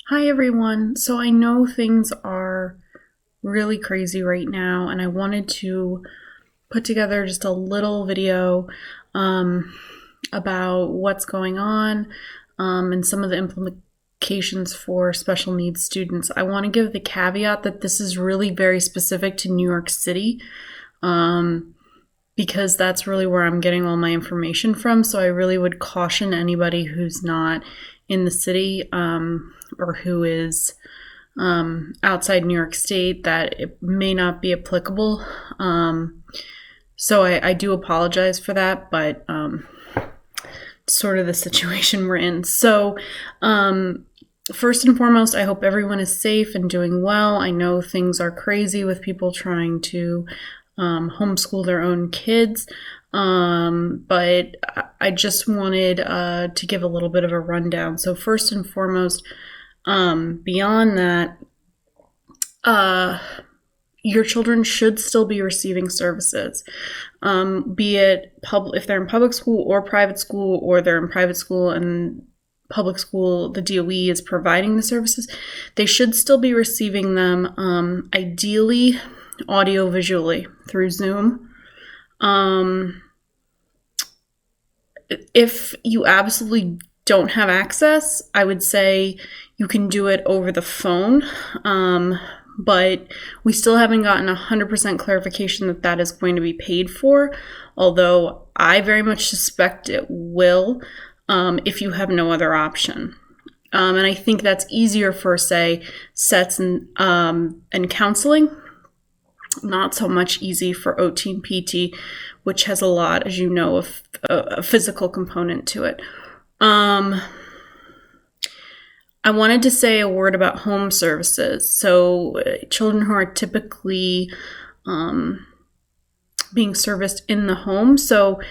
Hi everyone. So I know things are really crazy right now, and I wanted to put together just a little video um, about what's going on and some of the implications for special needs students. I want to give the caveat that this is really very specific to New York City. Because that's really where I'm getting all my information from. So I really would caution anybody who's not in the city or who is outside New York State that it may not be applicable. So I do apologize for that, but sort of the situation we're in. So first and foremost, I hope everyone is safe and doing well. I know things are crazy with people trying to homeschool their own kids. But I just wanted to give a little bit of a rundown. So first and foremost, beyond that, your children should still be receiving services, be it if they're in public school or private school, or they're in private school and public school, the DOE is providing the services. They should still be receiving them, ideally audio visually through Zoom. If you absolutely don't have access, I would say you can do it over the phone. But we still haven't gotten 100% clarification that that is going to be paid for, although I very much suspect it will if you have no other option. And I think that's easier for, say, SETs and counseling. Not so much easy for OT and PT, which has a lot, as you know, of a physical component to it. I wanted to say a word about home services. So children who are typically being serviced in the home. So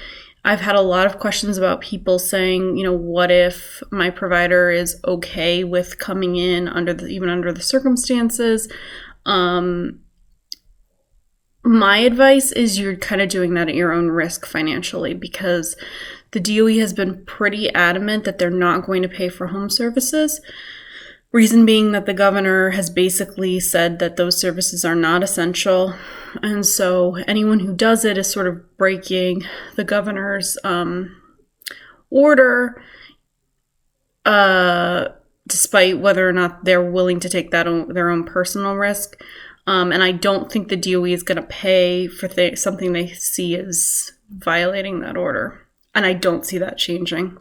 I've had a lot of questions about people saying, what if my provider is okay with coming in even under the circumstances? My advice is you're kind of doing that at your own risk financially, because the DOE has been pretty adamant that they're not going to pay for home services. Reason being that the governor has basically said that those services are not essential. And so anyone who does it is sort of breaking the governor's order, despite whether or not they're willing to take their own personal risk. And I don't think the DOE is going to pay for something they see as violating that order. And I don't see that changing.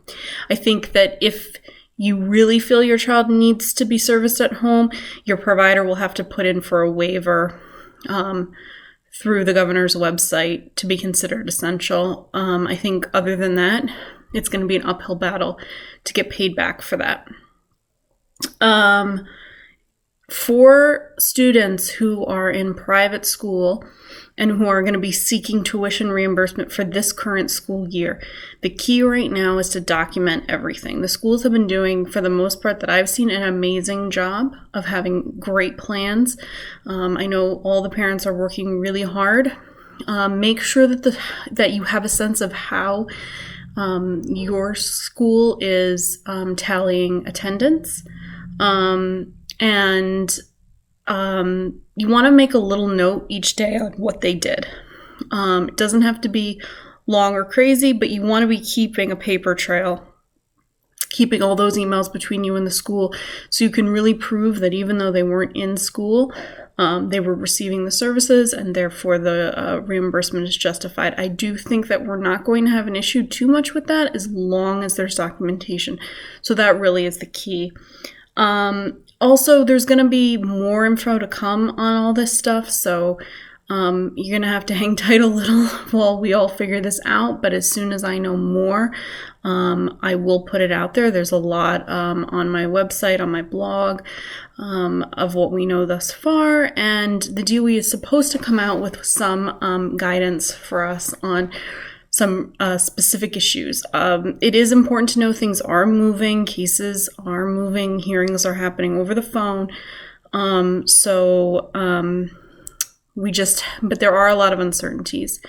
I think that if you really feel your child needs to be serviced at home, your provider will have to put in for a waiver through the governor's website to be considered essential. I think other than that, it's going to be an uphill battle to get paid back for that. For students who are in private school and who are going to be seeking tuition reimbursement for this current school year, the key right now is to document everything. The schools have been doing, for the most part that I've seen, an amazing job of having great plans. I know all the parents are working really hard. Make sure that you have a sense of how your school is tallying attendance. And you want to make a little note each day on what they did. It doesn't have to be long or crazy, but you want to be keeping a paper trail, keeping all those emails between you and the school, so you can really prove that even though they weren't in school, they were receiving the services, and therefore the reimbursement is justified. I do think that we're not going to have an issue too much with that as long as there's documentation. So that really is the key. Also, there's going to be more info to come on all this stuff, so you're going to have to hang tight a little while we all figure this out, but as soon as I know more, I will put it out there. There's a lot on my website, on my blog, of what we know thus far, and the DOE is supposed to come out with some guidance for us on some specific issues. It is important to know things are moving, cases are moving, hearings are happening over the phone. But there are a lot of uncertainties.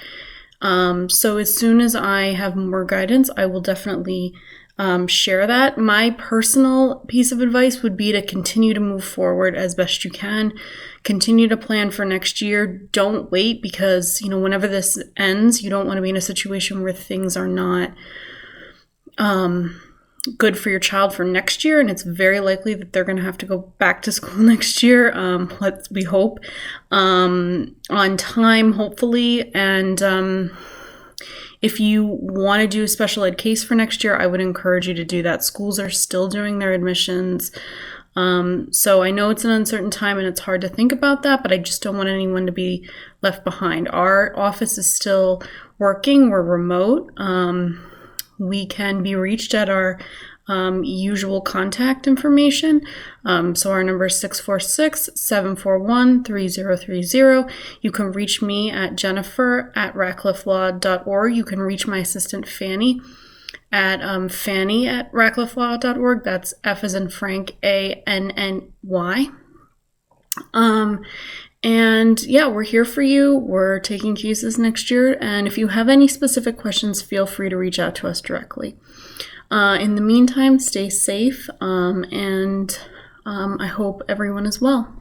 So as soon as I have more guidance, I will definitely share that. My personal piece of advice would be to continue to move forward as best you can. Continue to plan for next year. Don't wait, because, whenever this ends, you don't want to be in a situation where things are not good for your child for next year, and it's very likely that they're going to have to go back to school next year. We hope on time, hopefully. And if you want to do a special ed case for next year, I would encourage you to do that. Schools are still doing their admissions. So I know it's an uncertain time and it's hard to think about that, but I just don't want anyone to be left behind. Our office is still working. We're remote. We can be reached at our usual contact information. So our number is 646-741-3030. You can reach me at jennifer@ratcliffelaw.org. You can reach my assistant Fanny at fanny@ratcliffelaw.org. That's F as in Frank, ANNY. And yeah, we're here for you. We're taking cases next year. And if you have any specific questions, feel free to reach out to us directly. In the meantime, stay safe, and I hope everyone is well.